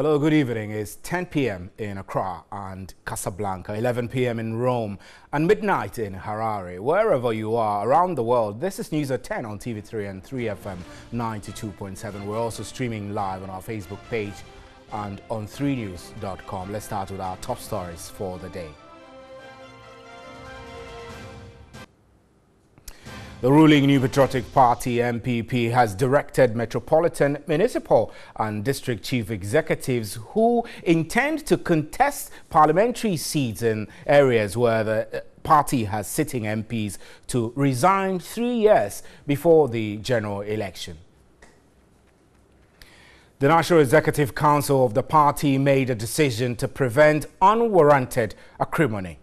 Hello, good evening. It's 10 p.m. in Accra and Casablanca, 11 p.m. in Rome, and midnight in Harare. Wherever you are around the world, this is News at 10 on TV3 and 3FM 92.7. We're also streaming live on our Facebook page and on 3news.com. Let's start with our top stories for the day. The ruling New Patriotic Party NPP has directed metropolitan, municipal and district chief executives who intend to contest parliamentary seats in areas where the party has sitting MPs to resign 3 years before the general election. The National Executive Council of the party made a decision to prevent unwarranted acrimony.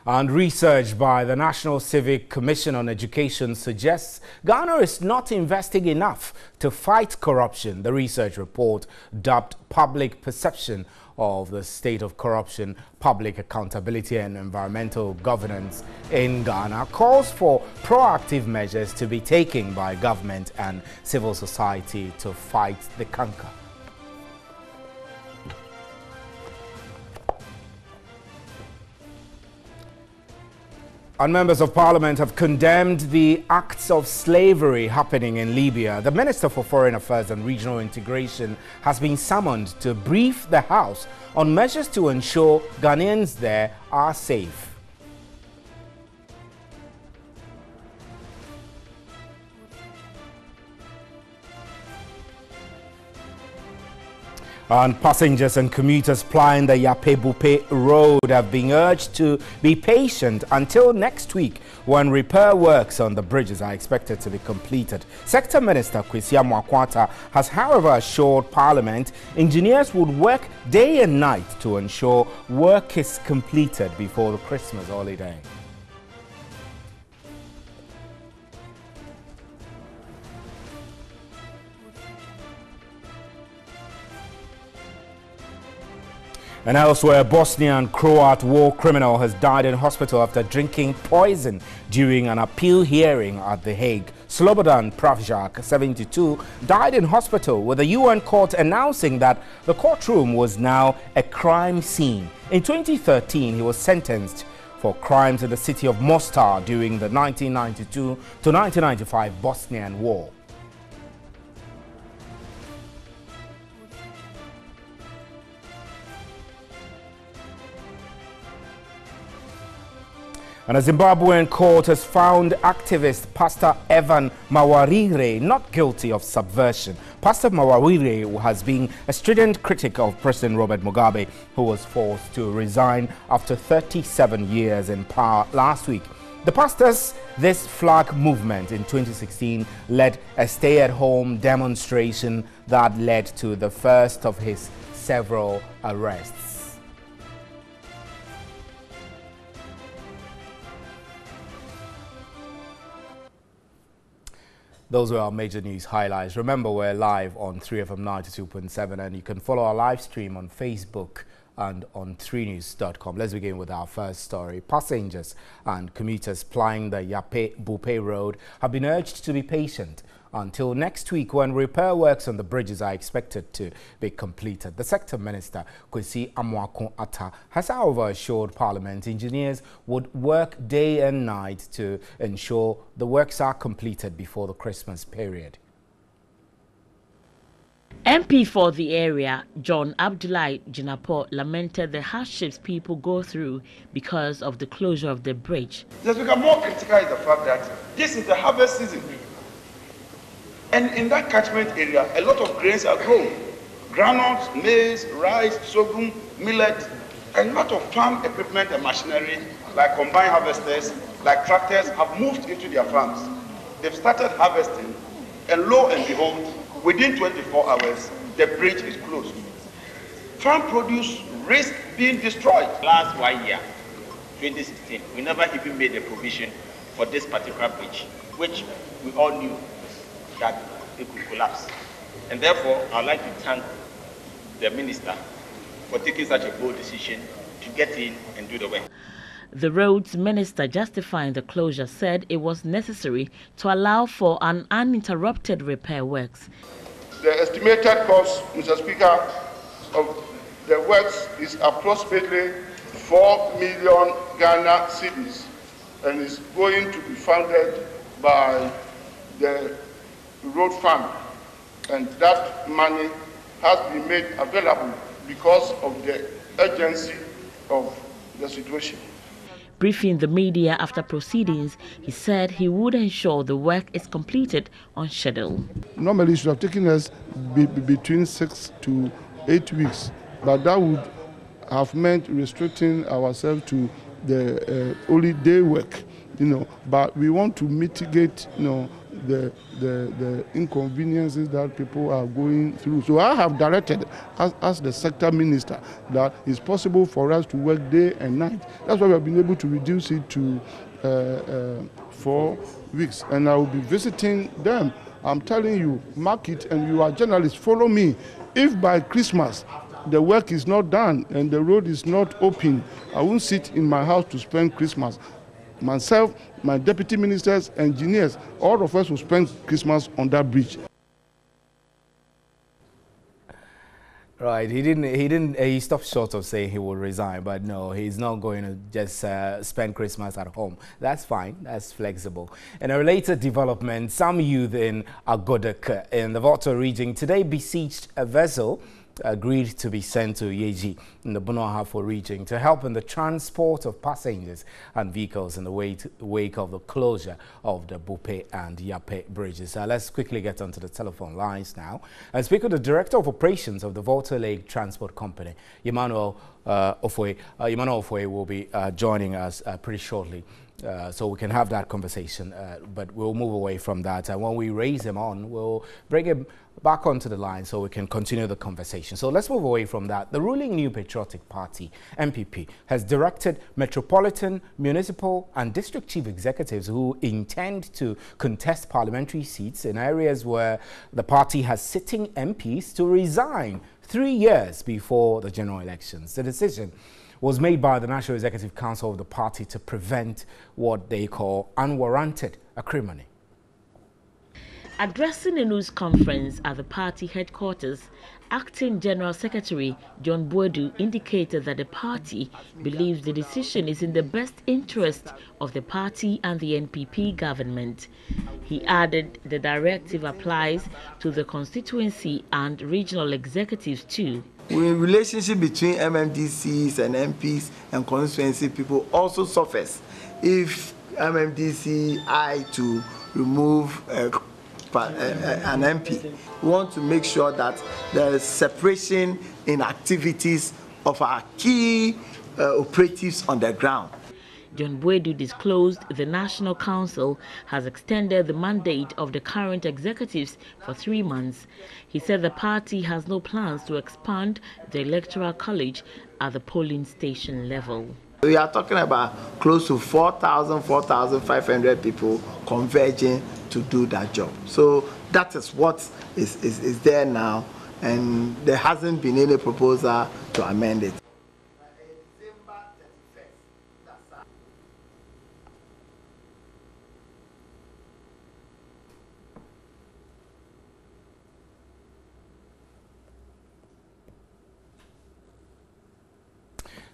And research by the National Civic Commission on Education suggests Ghana is not investing enough to fight corruption. The research report, dubbed Public Perception of the State of Corruption, Public Accountability and Environmental Governance in Ghana, calls for proactive measures to be taken by government and civil society to fight the canker. And members of parliament have condemned the acts of slavery happening in Libya. The Minister for Foreign Affairs and Regional Integration has been summoned to brief the House on measures to ensure Ghanaians there are safe. And passengers and commuters plying the Yape-Bupe road have been urged to be patient until next week when repair works on the bridges are expected to be completed. Sector Minister Kwesi Amoah-Quattah has, however, assured Parliament engineers would work day and night to ensure work is completed before the Christmas holiday. And elsewhere, Bosnian Croat war criminal has died in hospital after drinking poison during an appeal hearing at The Hague. Slobodan Pravjak, 72, died in hospital with the UN court announcing that the courtroom was now a crime scene. In 2013, he was sentenced for crimes in the city of Mostar during the 1992 to 1995 Bosnian War. And a Zimbabwean court has found activist Pastor Evan Mawarire not guilty of subversion. Pastor Mawarire has been a strident critic of President Robert Mugabe, who was forced to resign after 37 years in power last week. The pastor's This Flag movement in 2016 led a stay-at-home demonstration that led to the first of his several arrests. Those were our major news highlights. Remember, we're live on 3FM 92.7 and you can follow our live stream on Facebook and on 3news.com. Let's begin with our first story. Passengers and commuters plying the Yape-Bupe road have been urged to be patient until next week when repair works on the bridges are expected to be completed. The sector minister, Kwesi Amoah-Quattah, has, however, assured Parliament engineers would work day and night to ensure the works are completed before the Christmas period. MP for the area, John Abdullahi Jinapor, lamented the hardships people go through because of the closure of the bridge. Just become more critical is the fact that this is the harvest season. And in that catchment area, a lot of grains are grown. Granules, maize, rice, sorghum, millet, a lot of farm equipment and machinery, like combine harvesters, like tractors, have moved into their farms. They've started harvesting, and lo and behold, within 24 hours, the bridge is closed. Farm produce risk being destroyed. Last 1 year, 2016, we never even made a provision for this particular bridge, which we all knew that it could collapse. And therefore, I'd like to thank the minister for taking such a bold decision to get in and do the work. The roads minister justifying the closure said it was necessary to allow for an uninterrupted repair works. The estimated cost, Mr. Speaker, of the works is approximately 4 million Ghana cedis and is going to be funded by the road fund. And that money has been made available because of the urgency of the situation. Briefing the media after proceedings, he said he would ensure the work is completed on schedule. Normally it should have taken us between 6 to 8 weeks, but that would have meant restricting ourselves to the only day work, but we want to mitigate, the inconveniences that people are going through. So I have directed, as the sector minister, that it's possible for us to work day and night. That's why we have been able to reduce it to 4 weeks. And I will be visiting them. I'm telling you, mark it, and you are journalists, follow me. If by Christmas the work is not done and the road is not open, I won't sit in my house to spend Christmas. Myself, my deputy ministers, engineers, all of us will spend Christmas on that bridge. Right, he stopped short of saying he will resign, but no, he's not going to just spend Christmas at home. That's fine, that's flexible. In a related development, some youth in Agodek in the Volta region today besieged a vessel agreed to be sent to Yeji in the Bono Ahafo region to help in the transport of passengers and vehicles in the wake of the closure of the Bupe and Yape bridges. Let's quickly get onto the telephone lines now and speak with the Director of Operations of the Volta Lake Transport Company, Emmanuel Ofoe. Emmanuel Ofoe will be joining us pretty shortly. So we can have that conversation, but we'll move away from that. And when we raise him on, we'll bring him back onto the line so we can continue the conversation. So let's move away from that. The ruling New Patriotic Party, NPP, has directed metropolitan, municipal and district chief executives who intend to contest parliamentary seats in areas where the party has sitting MPs to resign 3 years before the general elections. The decision was made by the National Executive Council of the party to prevent what they call unwarranted acrimony. Addressing a news conference at the party headquarters, Acting General Secretary John Boadu indicated that the party believes the decision is in the best interest of the party and the NPP government. He added the directive applies to the constituency and regional executives too. The relationship between MMDCs and MPs and constituency people also suffers if MMDC to remove an MP. We want to make sure that there is separation in activities of our key operatives on the ground. John Boadu disclosed the National Council has extended the mandate of the current executives for 3 months. He said the party has no plans to expand the Electoral College at the polling station level. We are talking about close to 4,000, 4,500 people converging to do that job. So that is what is there now, and there hasn't been any proposal to amend it.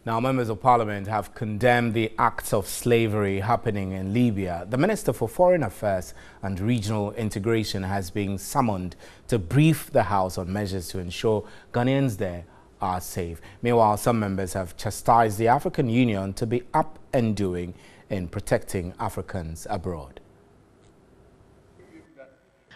Now, members of parliament have condemned the acts of slavery happening in Libya. The Minister for Foreign Affairs and Regional Integration has been summoned to brief the House on measures to ensure Ghanaians there are safe. Meanwhile, some members have chastised the African Union to be up and doing in protecting Africans abroad.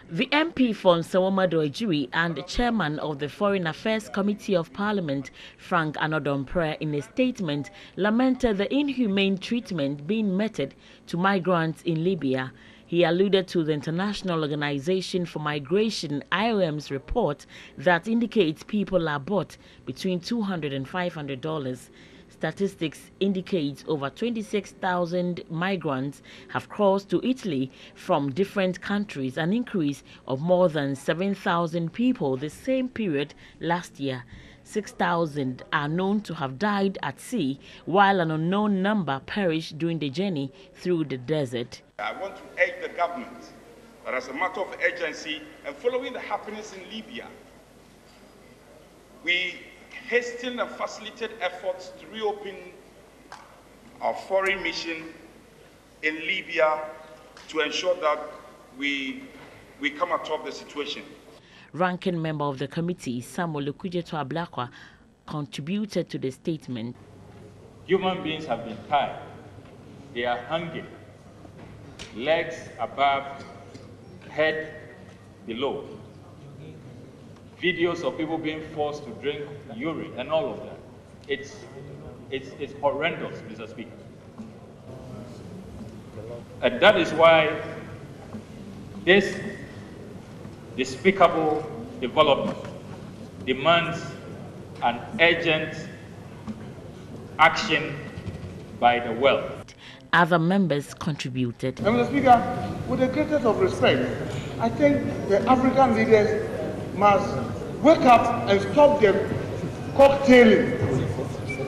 The MP for Nsawamado Ejiri and the chairman of the Foreign Affairs Committee of Parliament, Frank Anodompreh, in a statement lamented the inhumane treatment being meted to migrants in Libya. He alluded to the International Organization for Migration, IOM's report that indicates people are bought between $200 and $500. Statistics indicate over 26,000 migrants have crossed to Italy from different countries, an increase of more than 7,000 people the same period last year. 6,000 are known to have died at sea, while an unknown number perished during the journey through the desert. I want to urge the government that as a matter of urgency and following the happenings in Libya, we hasten and facilitate efforts to reopen our foreign mission in Libya to ensure that we come atop the situation. Ranking member of the committee, Samuel Okujeto Ablakwa, contributed to the statement. Human beings have been tied. They are hanging, legs above, head below. Videos of people being forced to drink urine and all of that. It's horrendous, Mr. Speaker. And that is why this despicable development demands an urgent action by the world. Other members contributed. Mr. Speaker, with the greatest of respect, I think the African leaders must wake up and stop the cocktailing.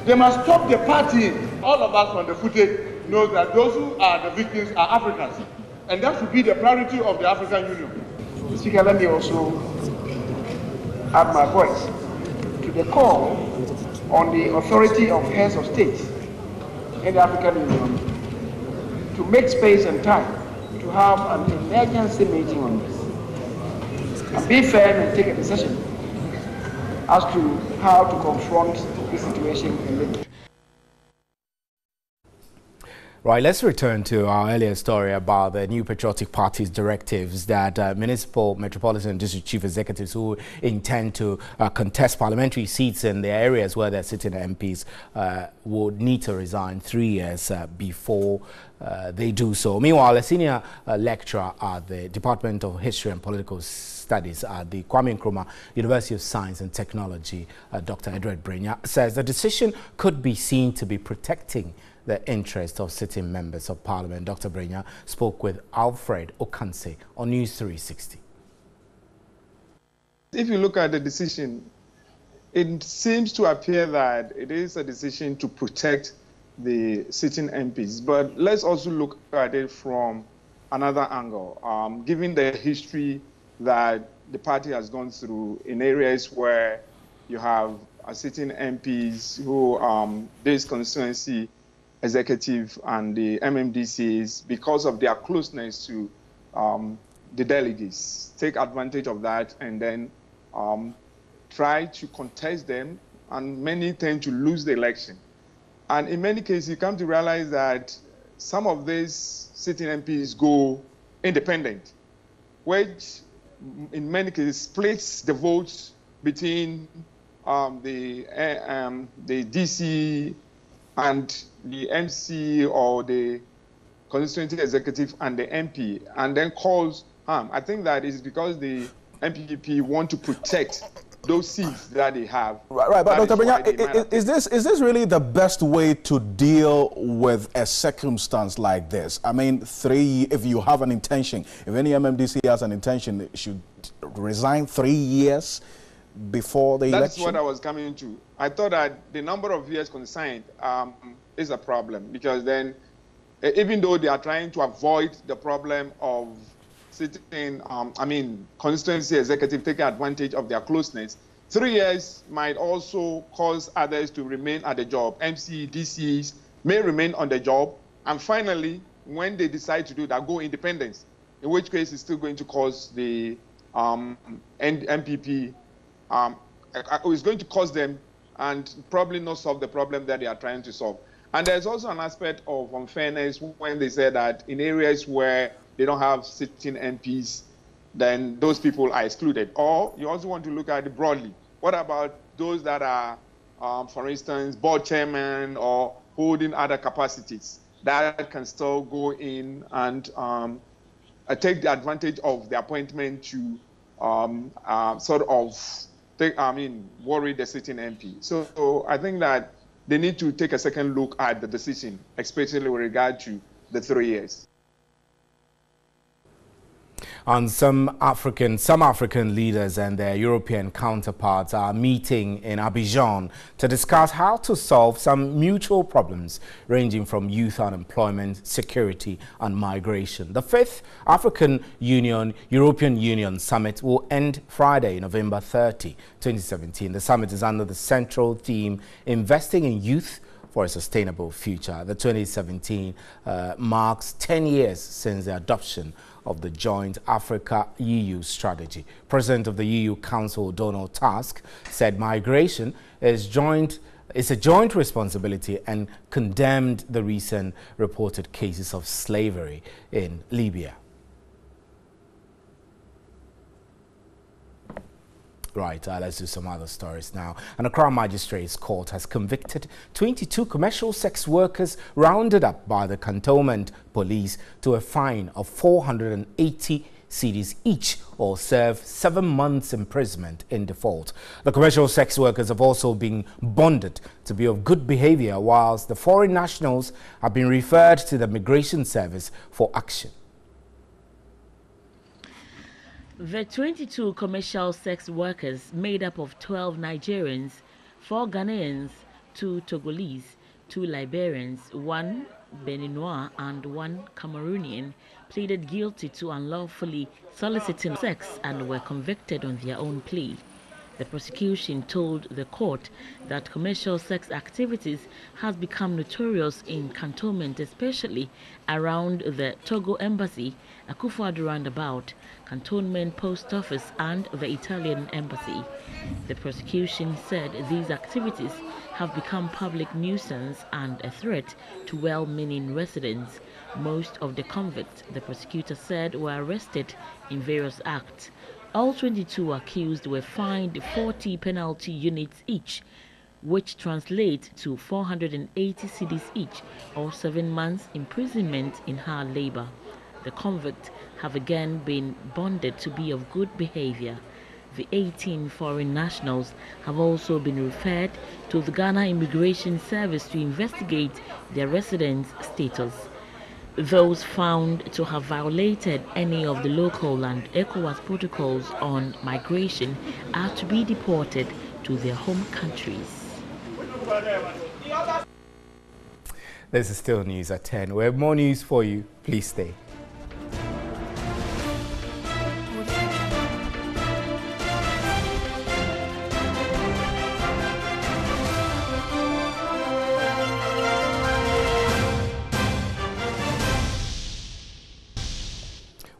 They must stop the partying. All of us on the footage know that those who are the victims are Africans. And that should be the priority of the African Union. Mr. Speaker, let me also add my voice to the call on the authority of heads of state in the African Union to make space and time to have an emergency meeting on this and be firm and take a decision as to how to confront this situation in Libya. Right, let's return to our earlier story about the new patriotic party's directives that municipal, metropolitan and district chief executives who intend to contest parliamentary seats in the areas where they're sitting MPs would need to resign 3 years before they do so. Meanwhile, a senior lecturer at the Department of History and Political Studies at the Kwame Nkrumah University of Science and Technology, Dr. Edward Brenya, says the decision could be seen to be protecting the interest of sitting members of Parliament. Dr. Brenya spoke with Alfred Okanse on News 360. If you look at the decision, it seems to appear that it is a decision to protect the sitting MPs. But let's also look at it from another angle. Given the history that the party has gone through in areas where you have sitting MPs who this constituency executive and the MMDCs, because of their closeness to the delegates, take advantage of that and then try to contest them, and many tend to lose the election. And in many cases, you come to realize that some of these sitting MPs go independent, which in many cases splits the votes between the DC and the MC or the constituency executive and the MP, and then cause harm. I think that is because the MPP want to protect those seats that they have. Right, but Dr. Brenya, is this really the best way to deal with a circumstance like this? I mean, if you have an intention, if any MMDC has an intention, it should resign 3 years before the election? That's what I was coming to. I thought that the number of years consigned is a problem, because then even though they are trying to avoid the problem of sitting, constituency executive taking advantage of their closeness, 3 years might also cause others to remain at the job. MC, DCs may remain on the job, and finally, when they decide to do that, go independent, in which case it's still going to cause the MPP, it's going to cause them and probably not solve the problem that they are trying to solve. And there's also an aspect of unfairness when they say that in areas where they don't have sitting MPs, then those people are excluded. Or you also want to look at it broadly. What about those that are, for instance, board chairman or holding other capacities that can still go in and take the advantage of the appointment to worry the sitting MP. So I think that they need to take a second look at the decision, especially with regard to the 3 years. And some African leaders and their European counterparts are meeting in Abidjan to discuss how to solve some mutual problems ranging from youth unemployment, security and migration. The 5th African Union-European Union Summit will end Friday, November 30, 2017. The summit is under the central theme, Investing in Youth for a Sustainable Future. The 2017 marks 10 years since the adoption of the joint Africa-EU strategy. President of the EU Council, Donald Tusk, said migration is a joint responsibility and condemned the recent reported cases of slavery in Libya. Right, let's do some other stories now. An Accra Magistrates Court has convicted 22 commercial sex workers rounded up by the Cantonment Police to a fine of 480 cedis each, or serve 7 months imprisonment in default. The commercial sex workers have also been bonded to be of good behavior, whilst the foreign nationals have been referred to the Migration Service for action. The 22 commercial sex workers, made up of 12 Nigerians, 4 Ghanaians, 2 Togolese, 2 Liberians, 1 Beninois and 1 Cameroonian, pleaded guilty to unlawfully soliciting sex and were convicted on their own plea. The prosecution told the court that commercial sex activities has become notorious in Cantonment, especially around the Togo Embassy, Akufo-Addo Roundabout, Cantonment Post Office and the Italian Embassy. The prosecution said these activities have become public nuisance and a threat to well-meaning residents. Most of the convicts, the prosecutor said, were arrested in various acts. All 22 accused were fined 40 penalty units each, which translate to 480 cedis each, or 7 months imprisonment in hard labor. The convicts have again been bonded to be of good behavior. The 18 foreign nationals have also been referred to the Ghana Immigration Service to investigate their residence status. Those found to have violated any of the local and ECOWAS protocols on migration are to be deported to their home countries. This is still news at 10. We have more news for you. Please stay.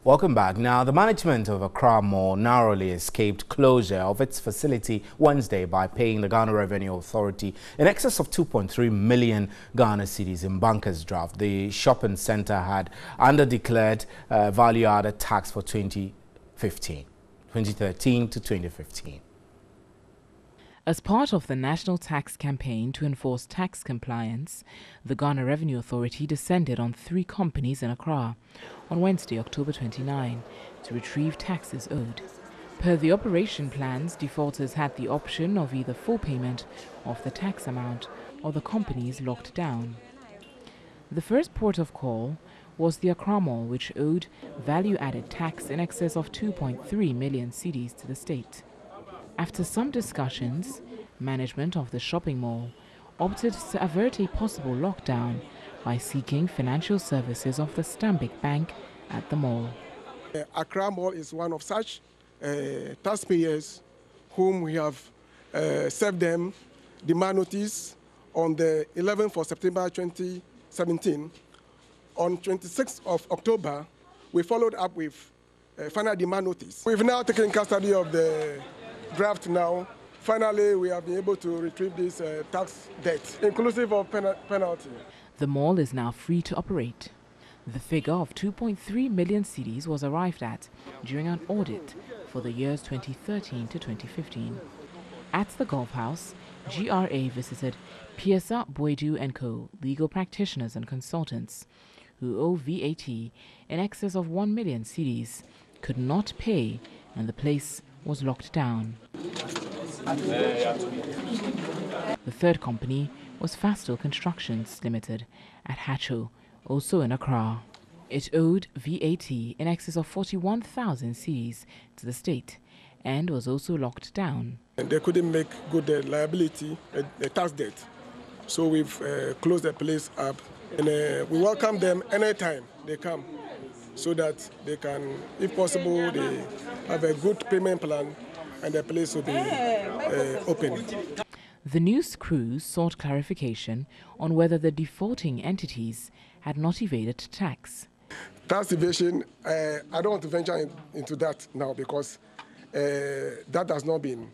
Welcome back. Now, the management of Accra Mall narrowly escaped closure of its facility Wednesday by paying the Ghana Revenue Authority in excess of 2.3 million Ghana cedis in banker's draft. The shopping centre had under-declared value-added tax for 2013 to 2015. As part of the national tax campaign to enforce tax compliance, the Ghana Revenue Authority descended on 3 companies in Accra on Wednesday, October 29, to retrieve taxes owed. Per the operation plans, defaulters had the option of either full payment of the tax amount or the companies locked down. The first port of call was the Accra Mall, which owed value-added tax in excess of 2.3 million cedis to the state. After some discussions, management of the shopping mall opted to avert a possible lockdown by seeking financial services of the Stanbic Bank at the mall. Accra Mall is one of such taxpayers whom we have served them demand notice on the 11th of September 2017. On 26th of October, we followed up with final demand notice. We've now taken custody of the draft now. Finally, we have been able to retrieve this tax debt, inclusive of penalty. The mall is now free to operate. The figure of 2.3 million cedis was arrived at during an audit for the years 2013 to 2015. At the Golf House, GRA visited Piesa Boidu & Co., legal practitioners and consultants, who owe VAT in excess of 1 million cedis, could not pay, and the place was locked down. The third company was Fastil Constructions Limited at Hacho, also in Accra. It owed VAT in excess of 41,000 cedis to the state and was also locked down. And they couldn't make good the liability, the tax debt. So we've closed the place up, and we welcome them anytime they come, so that they can, if possible, they have a good payment plan and the place will be open. The news crew sought clarification on whether the defaulting entities had not evaded tax. Tax evasion, I don't want to venture into that now because that has not been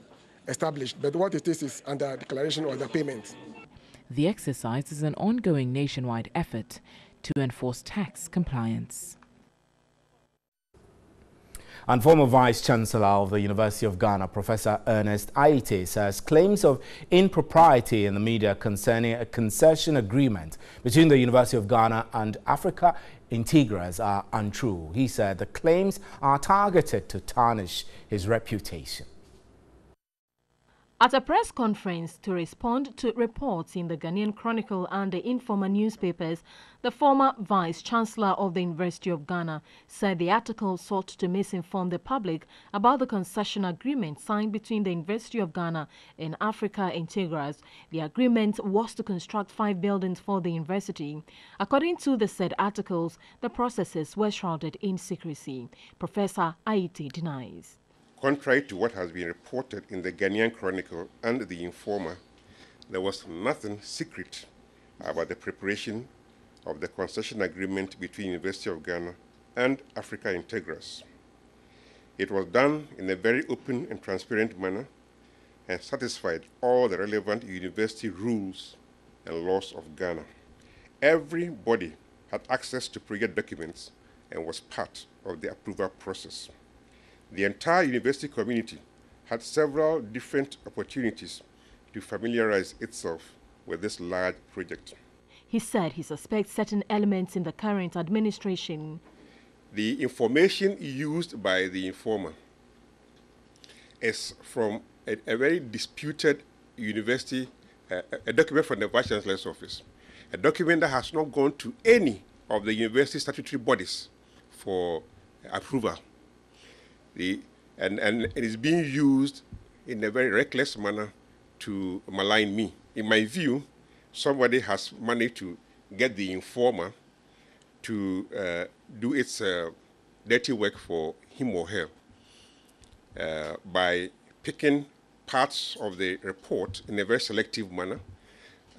established. But what it is under declaration or the payment. The exercise is an ongoing nationwide effort to enforce tax compliance. And former Vice-Chancellor of the University of Ghana, Professor Ernest Aite, says claims of impropriety in the media concerning a concession agreement between the University of Ghana and Africa Integras are untrue. He said the claims are targeted to tarnish his reputation. At a press conference to respond to reports in the Ghanaian Chronicle and the Informer newspapers, the former Vice-Chancellor of the University of Ghana said the article sought to misinform the public about the concession agreement signed between the University of Ghana and Africa Integras. The agreement was to construct 5 buildings for the university. According to the said articles, the processes were shrouded in secrecy. Professor Aite denies. Contrary to what has been reported in the Ghanaian Chronicle and the Informer, there was nothing secret about the preparation of the concession agreement between University of Ghana and Africa Integras. It was done in a very open and transparent manner and satisfied all the relevant university rules and laws of Ghana. Everybody had access to project documents and was part of the approval process. The entire university community had several different opportunities to familiarize itself with this large project. He said he suspects certain elements in the current administration. The information used by the informer is from a very disputed university, a document from the Vice-Chancellor's office, a document that has not gone to any of the university statutory bodies for approval. And it is being used in a very reckless manner to malign me. In my view, somebody has managed to get the informer to do its dirty work for him or her by picking parts of the report in a very selective manner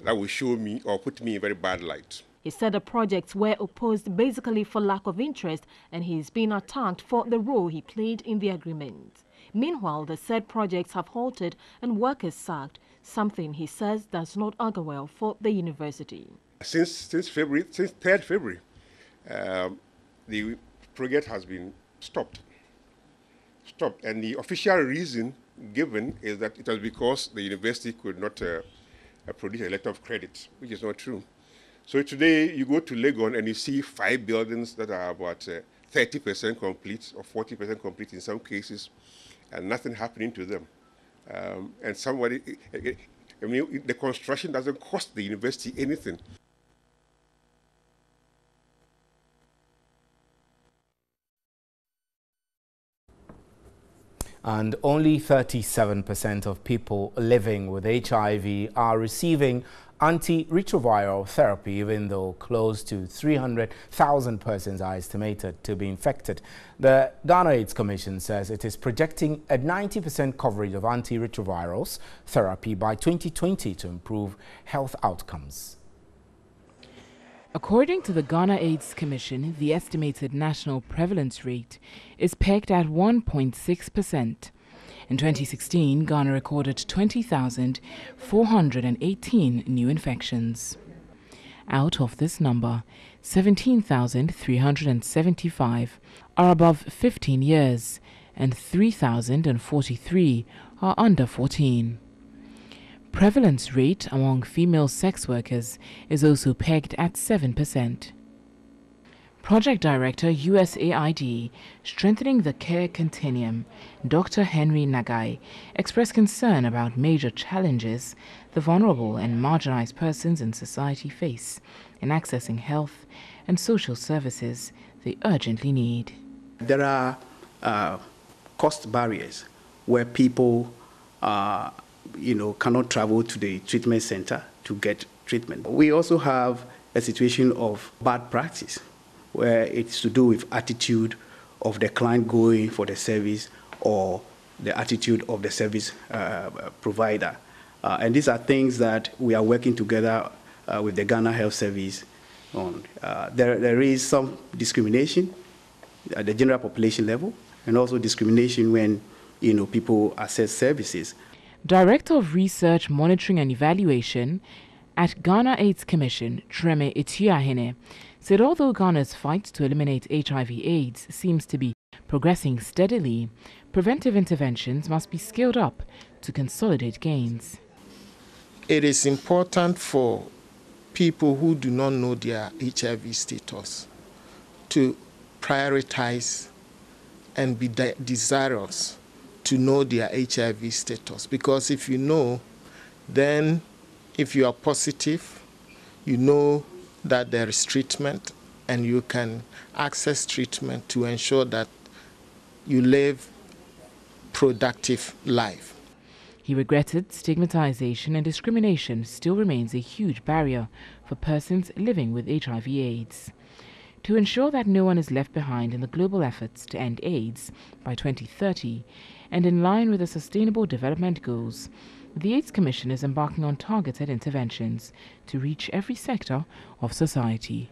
that will show me or put me in a very bad light. He said the projects were opposed basically for lack of interest, and he is being attacked for the role he played in the agreement. Meanwhile, the said projects have halted and workers sacked, something he says does not augur well for the university. Since 3rd February, the project has been stopped. And the official reason given is that it was because the university could not produce a letter of credit, which is not true. So today you go to Legon and you see 5 buildings that are about 30% complete or 40% complete in some cases, and nothing happening to them. And somebody, I mean, the construction doesn't cost the university anything. And only 37% of people living with HIV are receiving antiretroviral therapy, even though close to 300,000 persons are estimated to be infected. The Ghana AIDS Commission says it is projecting a 90% coverage of antiretrovirals therapy by 2020 to improve health outcomes. According to the Ghana AIDS Commission, the estimated national prevalence rate is pegged at 1.6%. In 2016, Ghana recorded 20,418 new infections. Out of this number, 17,375 are above 15 years and 3,043 are under 14. Prevalence rate among female sex workers is also pegged at 7%. Project Director, USAID, Strengthening the Care Continuum, Dr. Henry Nagai, expressed concern about major challenges the vulnerable and marginalized persons in society face in accessing health and social services they urgently need. There are cost barriers where people cannot travel to the treatment center to get treatment. We also have a situation of bad practice where it's to do with attitude of the client going for the service or the attitude of the service provider. And these are things that we are working together with the Ghana Health Service on. There is some discrimination at the general population level and also discrimination when people access services. Director of Research, Monitoring and Evaluation at Ghana AIDS Commission, Treme Etiahene, said although Ghana's fight to eliminate HIV/AIDS seems to be progressing steadily, preventive interventions must be scaled up to consolidate gains. It is important for people who do not know their HIV status to prioritize and be desirous to know their HIV status, because if you know, then if you are positive, you know that there is treatment and you can access treatment to ensure that you live productive life. He regretted stigmatization and discrimination still remains a huge barrier for persons living with HIV/AIDS. To ensure that no one is left behind in the global efforts to end AIDS by 2030, and in line with the Sustainable Development Goals, the AIDS Commission is embarking on targeted interventions to reach every sector of society.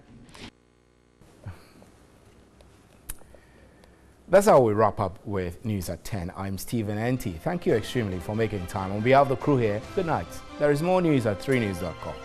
That's how we wrap up with News at 10. I'm Stephen Enti. Thank you extremely for making time. On behalf of the crew here, good night. There is more news at 3news.com.